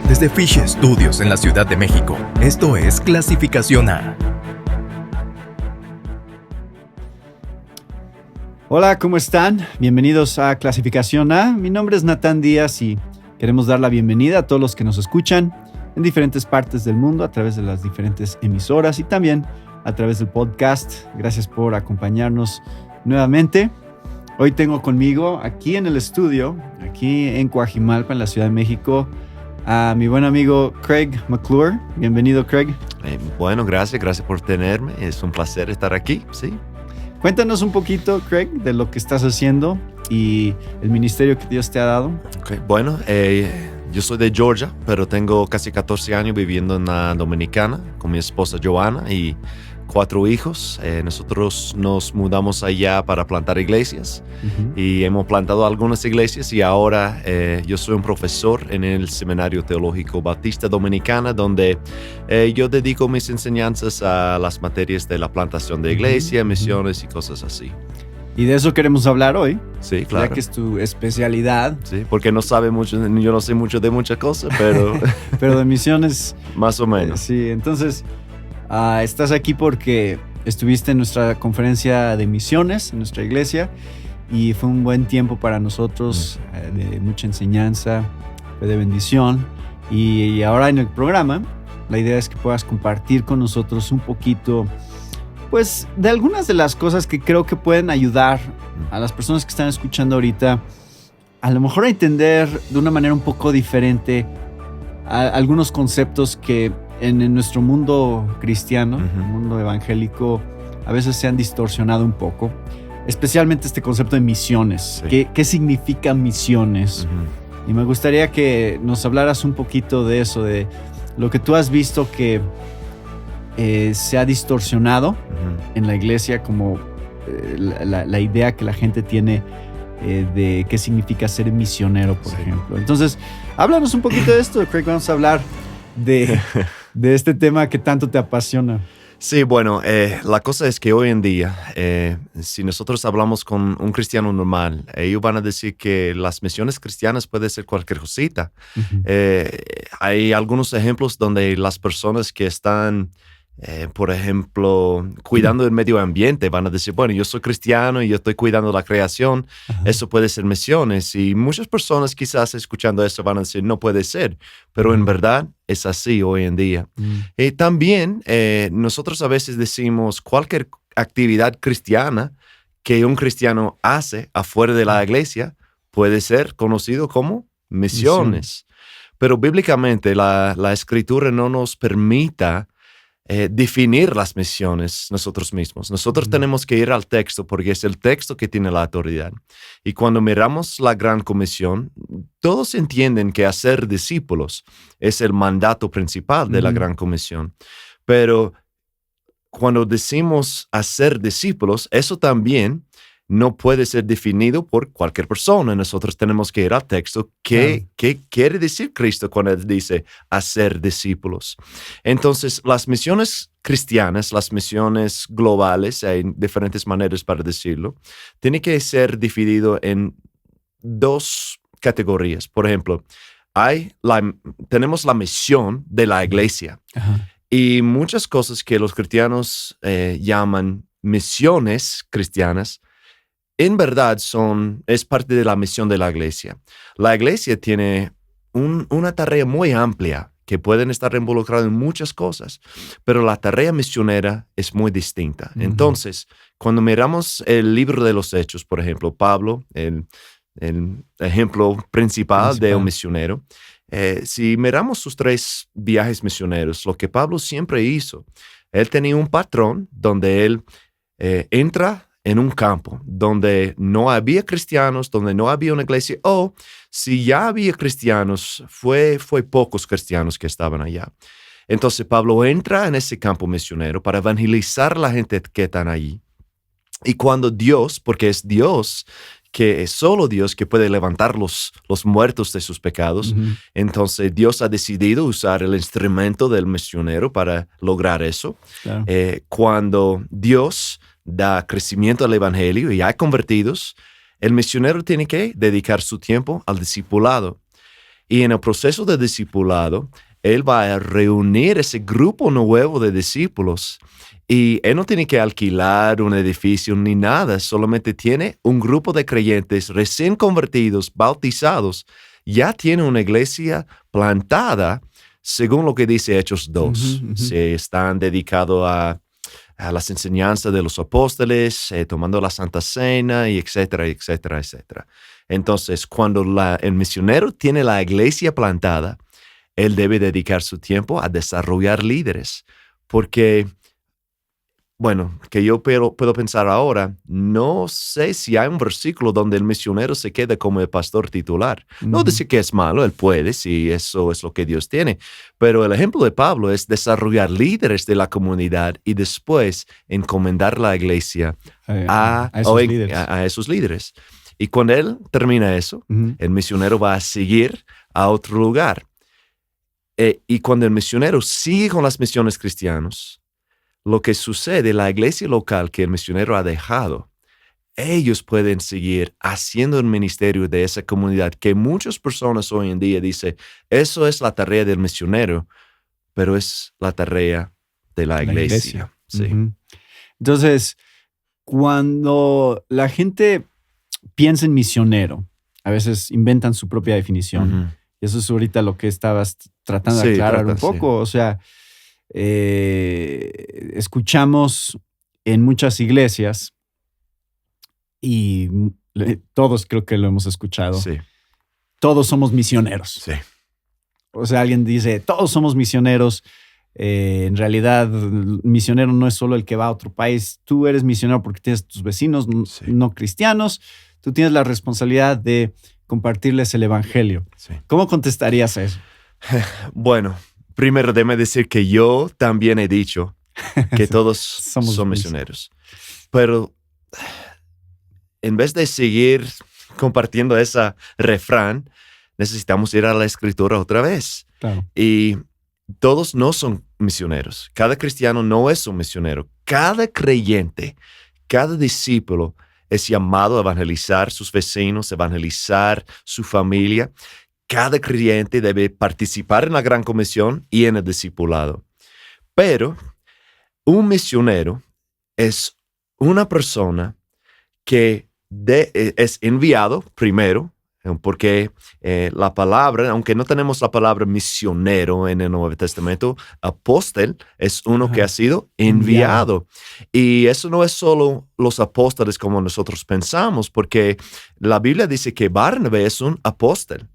desde Fish Studios en la Ciudad de México. Esto es Clasificación A. Hola, ¿cómo están? Bienvenidos a Clasificación A. Mi nombre es Natán Díaz y queremos dar la bienvenida a todos los que nos escuchan en diferentes partes del mundo a través de las diferentes emisoras y también a través del podcast. Gracias por acompañarnos nuevamente. Hoy tengo conmigo aquí en el estudio, aquí en Coajimalpa, en la Ciudad de México, a mi buen amigo Craig McClure. Bienvenido, Craig. Bueno, gracias por tenerme. Es un placer estar aquí, sí. Cuéntanos un poquito, Craig, de lo que estás haciendo y el ministerio que Dios te ha dado. Okay. Bueno, yo soy de Georgia, pero tengo casi 14 años viviendo en la Dominicana con mi esposa Joana y 4 hijos. Nosotros nos mudamos allá para plantar iglesias y hemos plantado algunas iglesias y ahora yo soy un profesor en el Seminario Teológico Bautista Dominicana, donde yo dedico mis enseñanzas a las materias de la plantación de iglesia, misiones y cosas así. Y de eso queremos hablar hoy. Sí, claro. Ya que es tu especialidad. Sí, porque no sabe mucho, yo no sé mucho de muchas cosas, pero... pero de misiones... Más o menos. Sí, entonces... estás aquí porque estuviste en nuestra conferencia de misiones en nuestra iglesia y fue un buen tiempo para nosotros, de mucha enseñanza, de bendición. Y ahora en el programa la idea es que puedas compartir con nosotros un poquito, pues, de algunas de las cosas que creo que pueden ayudar a las personas que están escuchando ahorita, a lo mejor a entender de una manera un poco diferente algunos conceptos que en nuestro mundo cristiano, el mundo evangélico, a veces se han distorsionado un poco, especialmente este concepto de misiones. Sí. ¿Qué significa misiones? Y me gustaría que nos hablaras un poquito de eso, de lo que tú has visto que se ha distorsionado en la iglesia, como la idea que la gente tiene de qué significa ser misionero, por ejemplo. Entonces, háblanos un poquito de esto, Craig. Vamos a hablar de este tema que tanto te apasiona. Sí, bueno, la cosa es que hoy en día, si nosotros hablamos con un cristiano normal, ellos van a decir que las misiones cristianas puede ser cualquier cosita. Hay algunos ejemplos donde las personas que están, por ejemplo, cuidando del medio ambiente, van a decir, bueno, yo soy cristiano y yo estoy cuidando la creación, eso puede ser misiones. Y muchas personas quizás escuchando eso van a decir, no puede ser, pero en verdad es así hoy en día. Y también nosotros a veces decimos cualquier actividad cristiana que un cristiano hace afuera de la iglesia puede ser conocido como misiones. Pero bíblicamente la escritura no nos permite definir las misiones nosotros mismos. Nosotros tenemos que ir al texto porque es el texto que tiene la autoridad. Y cuando miramos la Gran Comisión, todos entienden que hacer discípulos es el mandato principal de la Gran Comisión. Pero cuando decimos hacer discípulos, eso también no puede ser definido por cualquier persona. Nosotros tenemos que ir al texto. ¿Qué quiere decir Cristo cuando Él dice hacer discípulos? Entonces, las misiones cristianas, las misiones globales, hay diferentes maneras para decirlo, tienen que ser dividido en 2 categorías. Por ejemplo, tenemos la misión de la iglesia. Y muchas cosas que los cristianos llaman misiones cristianas, en verdad es parte de la misión de la iglesia. La iglesia tiene una tarea muy amplia que pueden estar involucrados en muchas cosas, pero la tarea misionera es muy distinta. Entonces, cuando miramos el libro de los Hechos, por ejemplo, Pablo, el ejemplo principal de un misionero, si miramos sus 3 viajes misioneros, lo que Pablo siempre hizo, él tenía un patrón donde él entra en un campo donde no había cristianos, donde no había una iglesia, o si ya había cristianos, fue pocos cristianos que estaban allá. Entonces Pablo entra en ese campo misionero para evangelizar a la gente que están allí. Y cuando Dios, porque es Dios, que es solo Dios que puede levantar los muertos de sus pecados, entonces Dios ha decidido usar el instrumento del misionero para lograr eso. Claro. Cuando Dios da crecimiento al evangelio y hay convertidos, el misionero tiene que dedicar su tiempo al discipulado. Y en el proceso de discipulado, Él va a reunir ese grupo nuevo de discípulos. Y Él no tiene que alquilar un edificio ni nada, solamente tiene un grupo de creyentes recién convertidos, bautizados. Ya tiene una iglesia plantada, según lo que dice Hechos 2. Se están dedicados a las enseñanzas de los apóstoles, tomando la Santa Cena, y etcétera, etcétera, etcétera. Entonces, cuando el misionero tiene la iglesia plantada, él debe dedicar su tiempo a desarrollar líderes. Porque, bueno, que yo puedo pensar ahora, no sé si hay un versículo donde el misionero se quede como el pastor titular. No decir que es malo, él puede, si eso es lo que Dios tiene. Pero el ejemplo de Pablo es desarrollar líderes de la comunidad y después encomendar la iglesia a esos líderes. Y cuando él termina eso, el misionero va a seguir a otro lugar. Y cuando el misionero sigue con las misiones cristianas, lo que sucede, la iglesia local que el misionero ha dejado, ellos pueden seguir haciendo el ministerio de esa comunidad que muchas personas hoy en día dicen, eso es la tarea del misionero, pero es la tarea de la iglesia. Sí. Entonces, cuando la gente piensa en misionero, a veces inventan su propia definición. Y eso es ahorita lo que estabas tratando de aclarar un poco. O sea, escuchamos en muchas iglesias, y todos creo que lo hemos escuchado, todos somos misioneros. Sí. O sea, alguien dice, todos somos misioneros. En realidad, misionero no es solo el que va a otro país. Tú eres misionero porque tienes tus vecinos no cristianos. Tú tienes la responsabilidad de compartirles el evangelio. Sí. ¿Cómo contestarías a eso? Bueno, primero déjame decir que yo también he dicho que todos son misioneros. Pero en vez de seguir compartiendo ese refrán, necesitamos ir a la Escritura otra vez. Claro. Y todos no son misioneros. Cada cristiano no es un misionero. Cada creyente, cada discípulo es llamado a evangelizar sus vecinos, evangelizar su familia. Cada creyente debe participar en la Gran Comisión y en el discipulado. Pero un misionero es una persona que es enviado primero, porque la palabra, aunque no tenemos la palabra misionero en el Nuevo Testamento, apóstol es uno que ha sido enviado. Y eso no es solo los apóstoles como nosotros pensamos, porque la Biblia dice que Barnabé es un apóstol.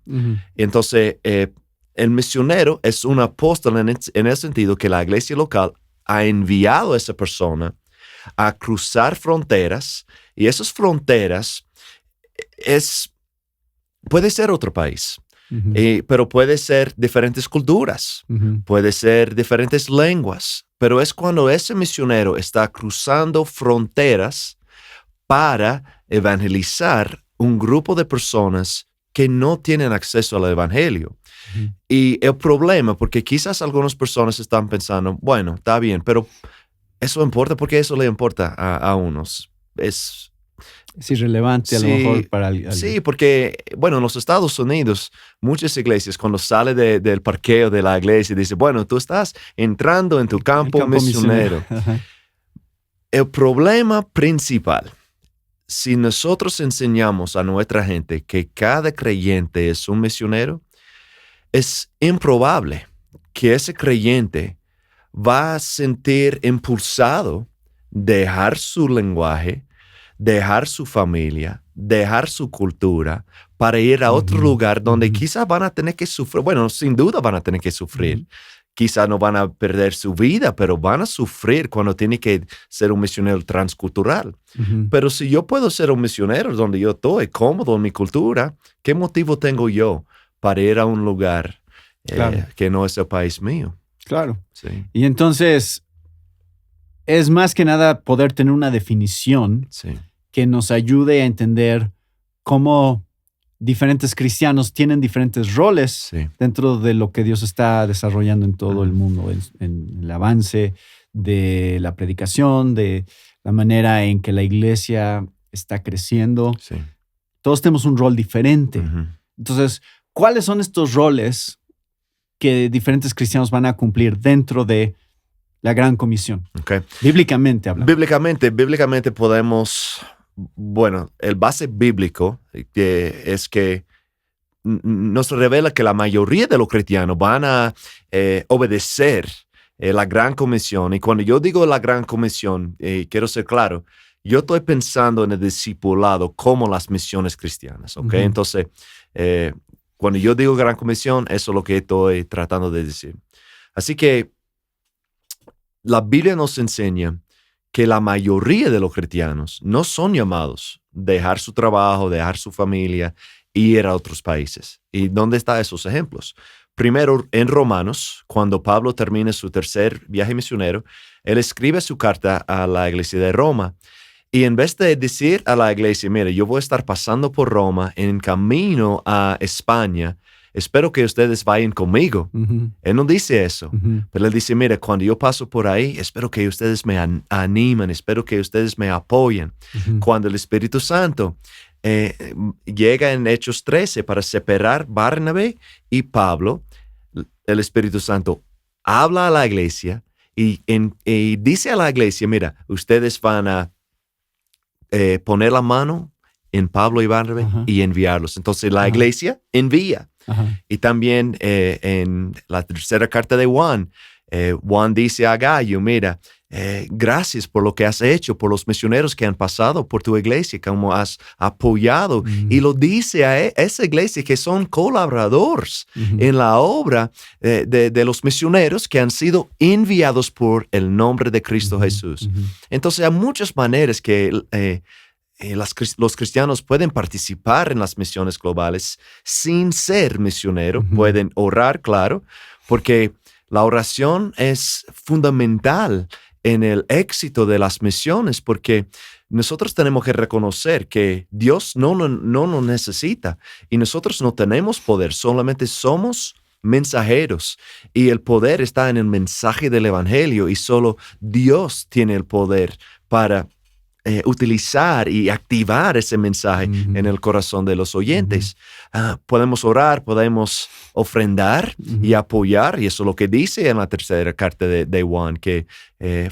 Entonces, el misionero es un apóstol en el sentido que la iglesia local ha enviado a esa persona a cruzar fronteras, y esas fronteras puede ser otro país, pero puede ser diferentes culturas, puede ser diferentes lenguas, pero es cuando ese misionero está cruzando fronteras para evangelizar un grupo de personas que no tienen acceso al evangelio. Y el problema, porque quizás algunas personas están pensando, bueno, está bien, pero eso importa porque eso le importa a unos. Es irrelevante a lo mejor para alguien. Sí, porque, bueno, en los Estados Unidos, muchas iglesias, cuando sale del parqueo de la iglesia, dice, bueno, tú estás entrando en tu campo misionero. El problema principal, si nosotros enseñamos a nuestra gente que cada creyente es un misionero, es improbable que ese creyente va a sentir impulsado dejar su lenguaje, dejar su familia, dejar su cultura para ir a otro lugar donde quizás van a tener que sufrir. Bueno, sin duda van a tener que sufrir. Quizás no van a perder su vida, pero van a sufrir cuando tienen que ser un misionero transcultural. Pero si yo puedo ser un misionero donde yo estoy cómodo en mi cultura, ¿qué motivo tengo yo para ir a un lugar que no es el país mío? Claro. Sí. Y entonces, es más que nada poder tener una definición que nos ayude a entender cómo diferentes cristianos tienen diferentes roles dentro de lo que Dios está desarrollando en todo el mundo, en el avance de la predicación, de la manera en que la iglesia está creciendo. Todos tenemos un rol diferente. Entonces, ¿cuáles son estos roles que diferentes cristianos van a cumplir dentro de la Gran Comisión? Okay. Bíblicamente hablando. Bíblicamente podemos, bueno, el base bíblico que es que nos revela que la mayoría de los cristianos van a obedecer la Gran Comisión. Y cuando yo digo la Gran Comisión, quiero ser claro, yo estoy pensando en el discipulado como las misiones cristianas, ¿ok? Entonces, cuando yo digo Gran Comisión, eso es lo que estoy tratando de decir. Así que la Biblia nos enseña que la mayoría de los cristianos no son llamados a dejar su trabajo, dejar su familia e ir a otros países. ¿Y dónde están esos ejemplos? Primero, en Romanos, cuando Pablo termina su tercer viaje misionero, él escribe su carta a la iglesia de Roma. Y en vez de decir a la iglesia, mire, yo voy a estar pasando por Roma en camino a España, espero que ustedes vayan conmigo. Él no dice eso, pero él dice, mire, cuando yo paso por ahí, espero que ustedes me animen, espero que ustedes me apoyen. Cuando el Espíritu Santo llega en Hechos 13 para separar Barnabé y Pablo, el Espíritu Santo habla a la iglesia y dice a la iglesia, mira, ustedes van a poner la mano en Pablo y Barnabé y enviarlos. Entonces la iglesia envía. Y también en la tercera carta de Juan, Juan dice a Gallo, mira, gracias por lo que has hecho, por los misioneros que han pasado por tu iglesia, como has apoyado. Y lo dice a esa iglesia que son colaboradores en la obra de los misioneros que han sido enviados por el nombre de Cristo Jesús. Entonces hay muchas maneras que los cristianos pueden participar en las misiones globales sin ser misionero. Pueden orar, claro, porque la oración es fundamental en el éxito de las misiones, porque nosotros tenemos que reconocer que Dios no nos necesita y nosotros no tenemos poder, solamente somos mensajeros y el poder está en el mensaje del evangelio y solo Dios tiene el poder para utilizar y activar ese mensaje en el corazón de los oyentes. Podemos orar, podemos ofrendar y apoyar, y eso es lo que dice en la tercera carta de Juan, que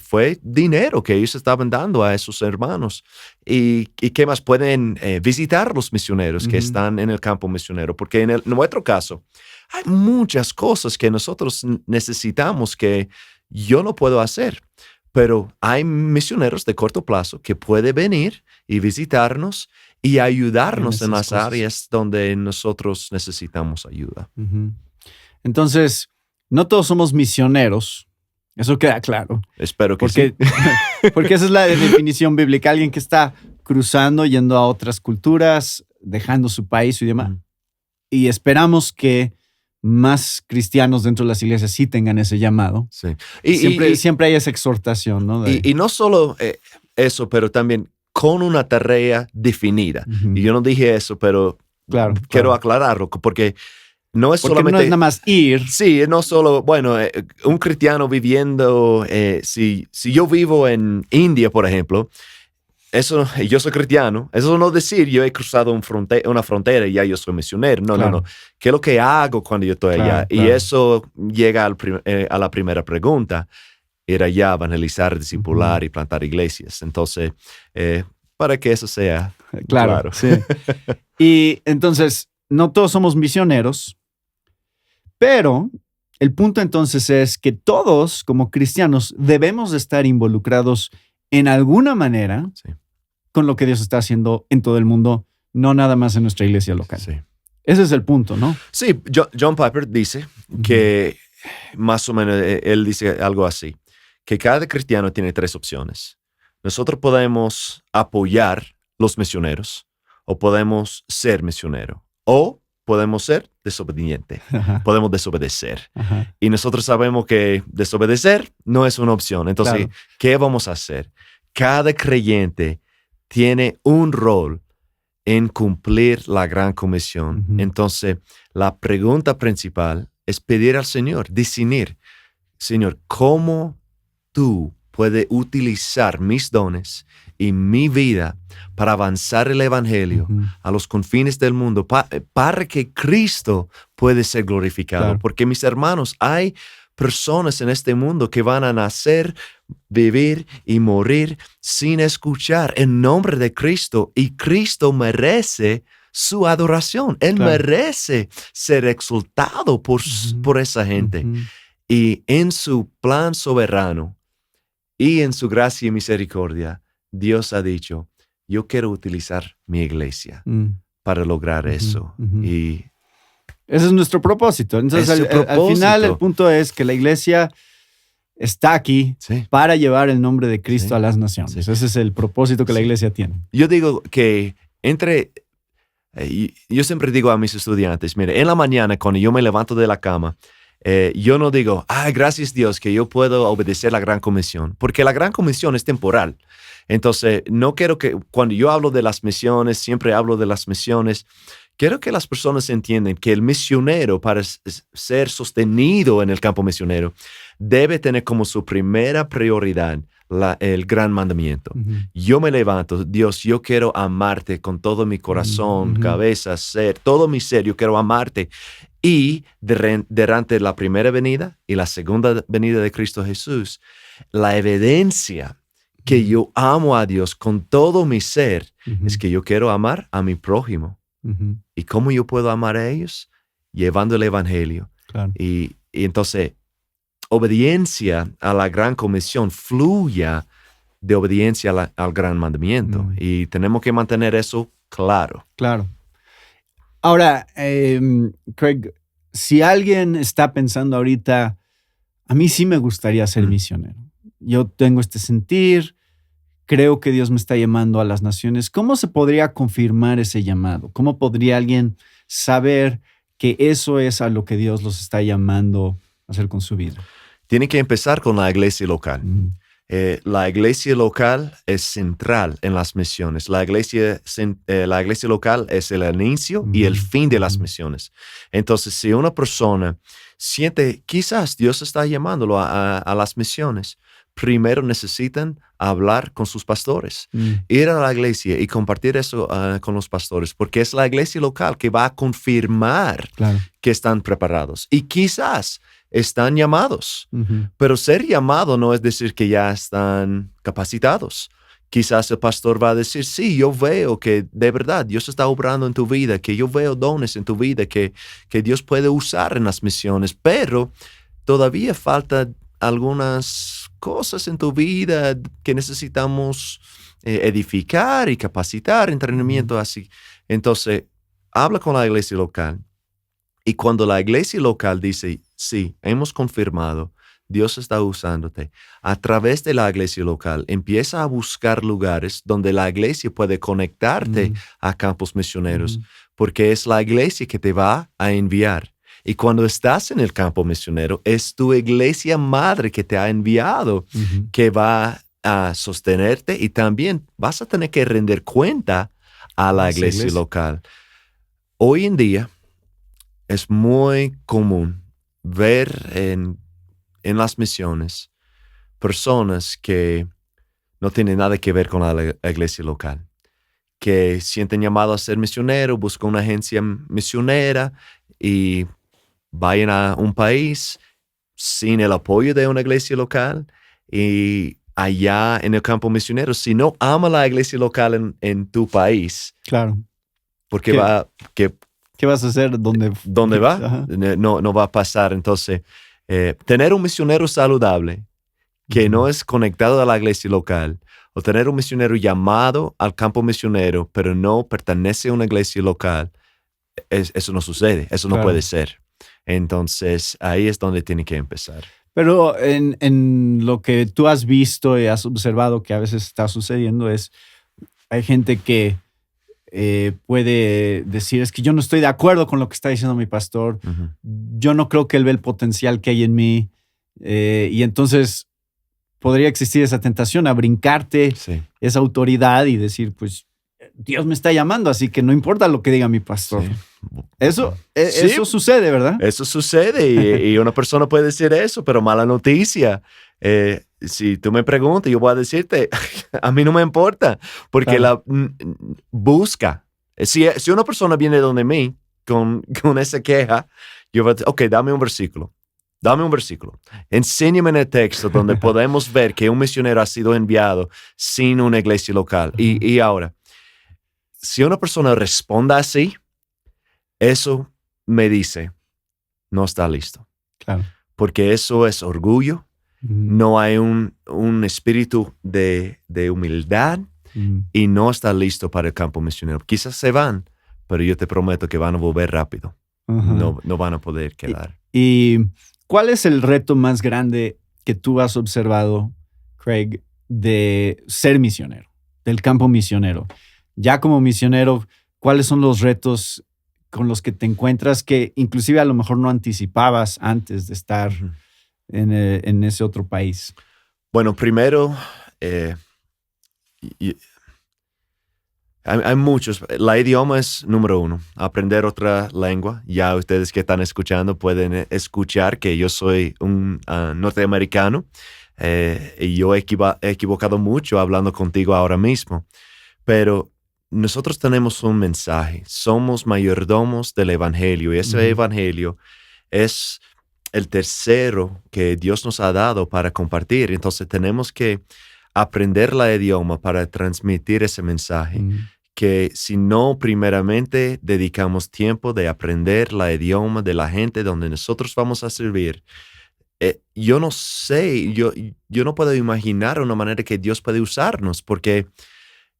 fue dinero que ellos estaban dando a esos hermanos. ¿Y qué más? Pueden visitar los misioneros que están en el campo misionero, porque en nuestro caso hay muchas cosas que nosotros necesitamos que yo no puedo hacer. Pero hay misioneros de corto plazo que pueden venir y visitarnos y ayudarnos en las áreas donde nosotros necesitamos ayuda. Entonces, no todos somos misioneros. Eso queda claro. Espero que sí. Porque esa es la definición bíblica. Alguien que está cruzando, yendo a otras culturas, dejando su país, su idioma. Y esperamos que más cristianos dentro de las iglesias sí tengan ese llamado. Sí. Siempre hay esa exhortación, ¿no? Y no solo eso, pero también con una tarea definida. Y yo no dije eso, pero quiero aclararlo, porque no es solamente... no es nada más ir. Sí, no solo, bueno, un cristiano viviendo, si yo vivo en India, por ejemplo, eso, yo soy cristiano, eso no es decir yo he cruzado una frontera y ya yo soy misionero. No. ¿Qué es lo que hago cuando yo estoy allá? Y eso llega a la primera pregunta. Ir allá, evangelizar, discipular y plantar iglesias. Entonces, para que eso sea claro. Sí. Y entonces, no todos somos misioneros, pero el punto entonces es que todos como cristianos debemos de estar involucrados en alguna manera con lo que Dios está haciendo en todo el mundo, no nada más en nuestra iglesia local. Sí. Ese es el punto, ¿no? Sí, John Piper dice que más o menos, él dice algo así, que cada cristiano tiene 3 opciones. Nosotros podemos apoyar los misioneros, o podemos ser misionero, o podemos ser desobediente. Podemos desobedecer. Y nosotros sabemos que desobedecer no es una opción. Entonces, ¿qué vamos a hacer? Cada creyente tiene un rol en cumplir la gran comisión. Entonces, la pregunta principal es pedir al Señor, discernir, Señor, ¿cómo tú puedes utilizar mis dones y mi vida para avanzar el evangelio a los confines del mundo, para que Cristo pueda ser glorificado. Claro. Porque mis hermanos, hay personas en este mundo que van a nacer, vivir y morir sin escuchar el nombre de Cristo, y Cristo merece su adoración. Él merece ser exaltado por esa gente. Y en su plan soberano y en su gracia y misericordia, Dios ha dicho, yo quiero utilizar mi iglesia para lograr eso. Y ese es nuestro propósito. Entonces, al final, el punto es que la iglesia está aquí para llevar el nombre de Cristo a las naciones. Ese es el propósito que la iglesia tiene. Yo digo que yo siempre digo a mis estudiantes, mire, en la mañana cuando yo me levanto de la cama, yo no digo, gracias Dios que yo puedo obedecer la Gran Comisión, porque la Gran Comisión es temporal. Entonces, no quiero que cuando yo hablo de las misiones, siempre hablo de las misiones. Quiero que las personas entiendan que el misionero, para ser sostenido en el campo misionero, debe tener como su primera prioridad el gran mandamiento. Yo me levanto, Dios, yo quiero amarte con todo mi corazón, cabeza, ser, todo mi ser, yo quiero amarte. Y durante la primera venida y la segunda venida de Cristo Jesús, la evidencia que yo amo a Dios con todo mi ser es que yo quiero amar a mi prójimo. ¿Y cómo yo puedo amar a ellos? Llevando el evangelio. Claro. Y entonces, obediencia a la gran comisión fluya de obediencia al gran mandamiento. Y tenemos que mantener eso claro. Claro. Ahora, Craig, si alguien está pensando ahorita, a mí sí me gustaría ser misionero. Yo tengo este sentir, creo que Dios me está llamando a las naciones. ¿Cómo se podría confirmar ese llamado? ¿Cómo podría alguien saber que eso es a lo que Dios los está llamando a hacer con su vida? Tiene que empezar con la iglesia local. La iglesia local es central en las misiones. La iglesia local es el inicio y el fin de las misiones. Entonces, si una persona siente, quizás Dios está llamándolo a las misiones, primero necesitan hablar con sus pastores, ir a la iglesia y compartir eso con los pastores, porque es la iglesia local que va a confirmar que están preparados. Y quizás están llamados, pero ser llamado no es decir que ya están capacitados. Quizás el pastor va a decir, sí, yo veo que de verdad Dios está obrando en tu vida, que yo veo dones en tu vida, que Dios puede usar en las misiones, pero todavía falta algunas cosas en tu vida que necesitamos edificar y capacitar, entrenamiento así. Entonces, habla con la iglesia local. Y cuando la iglesia local dice, sí, hemos confirmado, Dios está usándote, a través de la iglesia local, empieza a buscar lugares donde la iglesia puede conectarte a campos misioneros, porque es la iglesia que te va a enviar. Y cuando estás en el campo misionero, es tu iglesia madre que te ha enviado, que va a sostenerte, y también vas a tener que rendir cuenta a la iglesia local. Hoy en día es muy común ver en las misiones personas que no tienen nada que ver con la iglesia local, que sienten llamado a ser misionero, buscan una agencia misionera y vayan a un país sin el apoyo de una iglesia local, y allá en el campo misionero, si no ama la iglesia local en tu país, porque ¿qué vas a hacer? ¿Dónde va? No va a pasar. Entonces, tener un misionero saludable que no es conectado a la iglesia local, o tener un misionero llamado al campo misionero, pero no pertenece a una iglesia local, eso no sucede, eso no puede ser. Entonces, ahí es donde tiene que empezar. Pero en lo que tú has visto y has observado que a veces está sucediendo hay gente que puede decir, es que yo no estoy de acuerdo con lo que está diciendo mi pastor, yo no creo que él ve el potencial que hay en mí, y entonces podría existir esa tentación a brincarte esa autoridad y decir, pues Dios me está llamando, así que no importa lo que diga mi pastor. Eso sucede, ¿verdad? Eso sucede y una persona puede decir eso, pero mala noticia. Si tú me preguntas, yo voy a decirte, a mí no me importa, porque busca. Si una persona viene donde mí con esa queja, yo voy a decir, ok, dame un versículo. Enséñame en el texto donde podemos ver que un misionero ha sido enviado sin una iglesia local. Y ahora, si una persona responde así, eso me dice, no está listo. Claro. Porque eso es orgullo. No hay un espíritu de humildad y no está listo para el campo misionero. Quizás se van, pero yo te prometo que van a volver rápido. No van a poder quedar. ¿Y cuál es el reto más grande que tú has observado, Craig, de ser misionero, del campo misionero? Ya como misionero, ¿cuáles son los retos con los que te encuentras que inclusive a lo mejor no anticipabas antes de estar en ese otro país? Bueno, primero, hay muchos. La idioma es número uno. Aprender otra lengua. Ya ustedes que están escuchando pueden escuchar que yo soy un norteamericano y yo he equivocado mucho hablando contigo ahora mismo. Pero nosotros tenemos un mensaje. Somos mayordomos del evangelio y ese evangelio es el tercero que Dios nos ha dado para compartir. Entonces tenemos que aprender el idioma para transmitir ese mensaje. Que si no primeramente dedicamos tiempo de aprender el idioma de la gente donde nosotros vamos a servir, yo no sé, yo no puedo imaginar una manera que Dios puede usarnos porque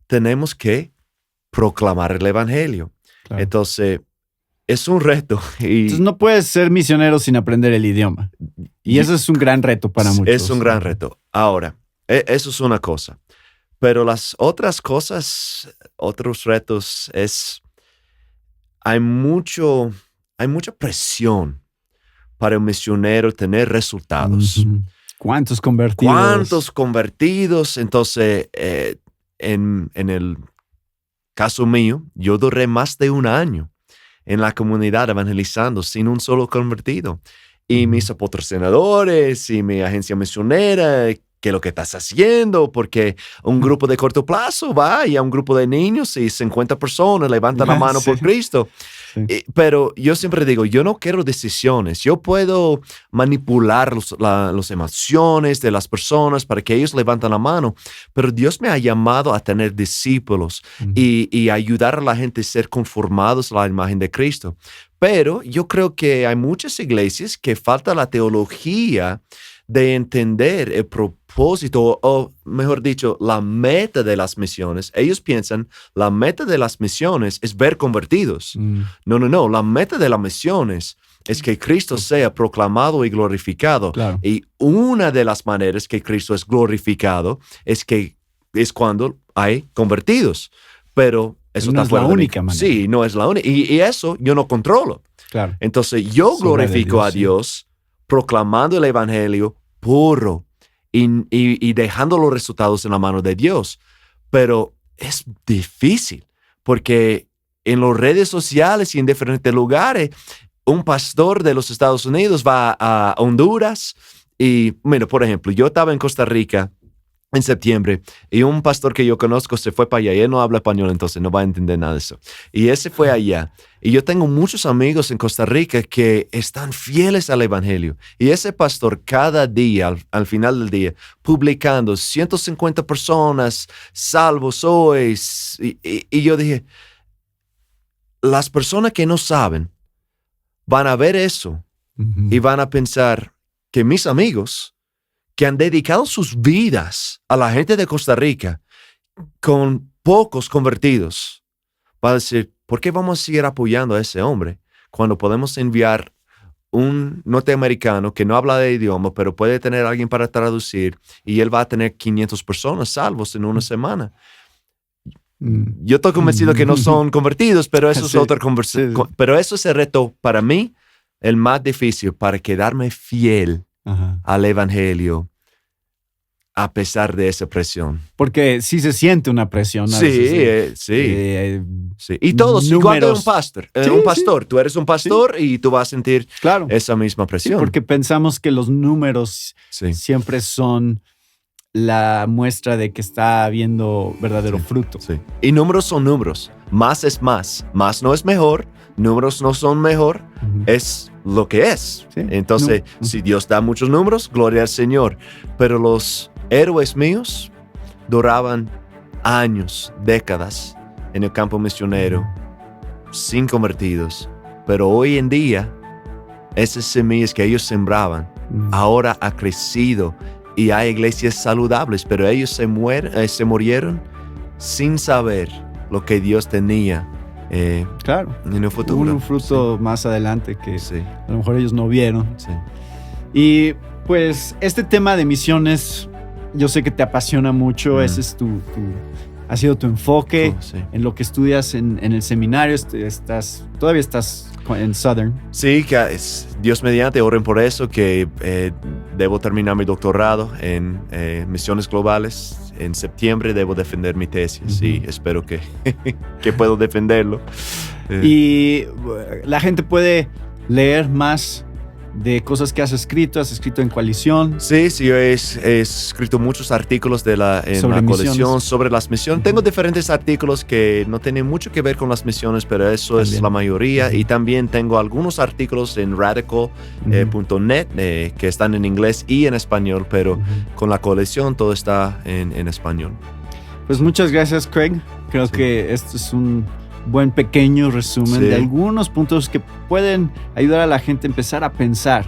tenemos que proclamar el evangelio. Claro. Entonces, es un reto. Entonces no puedes ser misionero sin aprender el idioma. Y eso es un gran reto para muchos. Es un gran reto. Ahora, eso es una cosa. Pero las otras cosas, otros retos, hay mucha presión para un misionero tener resultados. ¿Cuántos convertidos? Entonces, en el caso mío, yo duré más de un año en la comunidad evangelizando sin un solo convertido. Y mis patrocinadores y mi agencia misionera, ¿qué es lo que estás haciendo? Porque un grupo de corto plazo va y a un grupo de niños y 50 personas levantan la mano por Cristo. Sí. Pero yo siempre digo, yo no quiero decisiones. Yo puedo manipular las emociones de las personas para que ellos levanten la mano, pero Dios me ha llamado a tener discípulos y ayudar a la gente a ser conformados a la imagen de Cristo. Pero yo creo que hay muchas iglesias que falta la teología de entender el propósito, o mejor dicho, la meta de las misiones. Ellos piensan, la meta de las misiones es ver convertidos. No. La meta de las misiones es que Cristo sea proclamado y glorificado. Claro. Y una de las maneras que Cristo es glorificado es cuando hay convertidos. Pero eso no está fuera de la única manera. Sí, no es la única. Y eso yo no controlo. Claro. Entonces yo glorifico a Dios proclamando el evangelio puro y dejando los resultados en la mano de Dios. Pero es difícil porque en las redes sociales y en diferentes lugares, un pastor de los Estados Unidos va a Honduras y, bueno, por ejemplo, yo estaba en Costa Rica en septiembre y un pastor que yo conozco se fue para allá y él no habla español, entonces no va a entender nada de eso. Y él se fue allá. Y yo tengo muchos amigos en Costa Rica que están fieles al evangelio. Y ese pastor cada día, al final del día, publicando 150 personas salvos hoy. Y yo dije, las personas que no saben van a ver eso y van a pensar que mis amigos que han dedicado sus vidas a la gente de Costa Rica con pocos convertidos, va a decir, ¿por qué vamos a seguir apoyando a ese hombre cuando podemos enviar un norteamericano que no habla de idioma, pero puede tener a alguien para traducir y él va a tener 500 personas salvos en una semana? Yo estoy convencido que no son convertidos, pero eso es otra conversación. Sí. Pero eso es el reto para mí, el más difícil, para quedarme fiel al evangelio a pesar de esa presión. Porque sí se siente una presión. A veces, sí. Y todos, igual que un pastor. Sí. Tú eres un pastor y tú vas a sentir esa misma presión. Sí, porque pensamos que los números siempre son la muestra de que está habiendo verdadero fruto. Sí. Y números son números. Más es más. Más no es mejor. Números no son mejor. Es lo que es. Sí. Entonces, si Dios da muchos números, gloria al Señor. Pero los héroes míos duraban años, décadas en el campo misionero, sin convertidos. Pero hoy en día, esas semillas que ellos sembraban, ahora ha crecido y hay iglesias saludables, pero ellos se murieron sin saber lo que Dios tenía en el futuro. Un fruto más adelante que a lo mejor ellos no vieron. Sí. Y pues este tema de misiones, yo sé que te apasiona mucho. Ese es ha sido tu enfoque en lo que estudias en el seminario. Todavía estás en Southern. Sí, que Dios mediante, oren por eso, que debo terminar mi doctorado en misiones globales. En septiembre debo defender mi tesis y espero que puedo defenderlo. Y la gente puede leer más de cosas que has escrito en Coalición. Sí, yo he escrito muchos artículos en la Coalición sobre las misiones. Tengo diferentes artículos que no tienen mucho que ver con las misiones, pero eso es la mayoría. Y también tengo algunos artículos en radical.net que están en inglés y en español, pero con la Coalición todo está en español. Pues muchas gracias, Craig. Creo que esto es un buen pequeño resumen de algunos puntos que pueden ayudar a la gente a empezar a pensar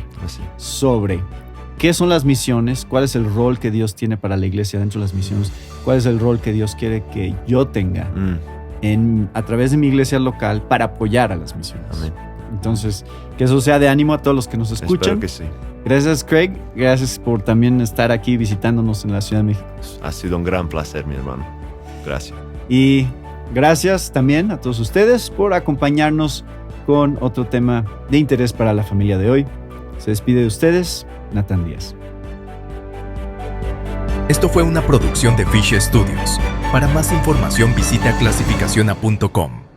sobre qué son las misiones, cuál es el rol que Dios tiene para la iglesia dentro de las misiones, cuál es el rol que Dios quiere que yo tenga a través de mi iglesia local para apoyar a las misiones. Amén. Entonces, que eso sea de ánimo a todos los que nos escuchan. Espero que sí. Gracias, Craig. Gracias por también estar aquí visitándonos en la Ciudad de México. Ha sido un gran placer, mi hermano. Gracias. Y gracias también a todos ustedes por acompañarnos con otro tema de interés para la familia de hoy. Se despide de ustedes, Nathan Díaz. Esto fue una producción de Fish Studios. Para más información visita clasificaciona.com.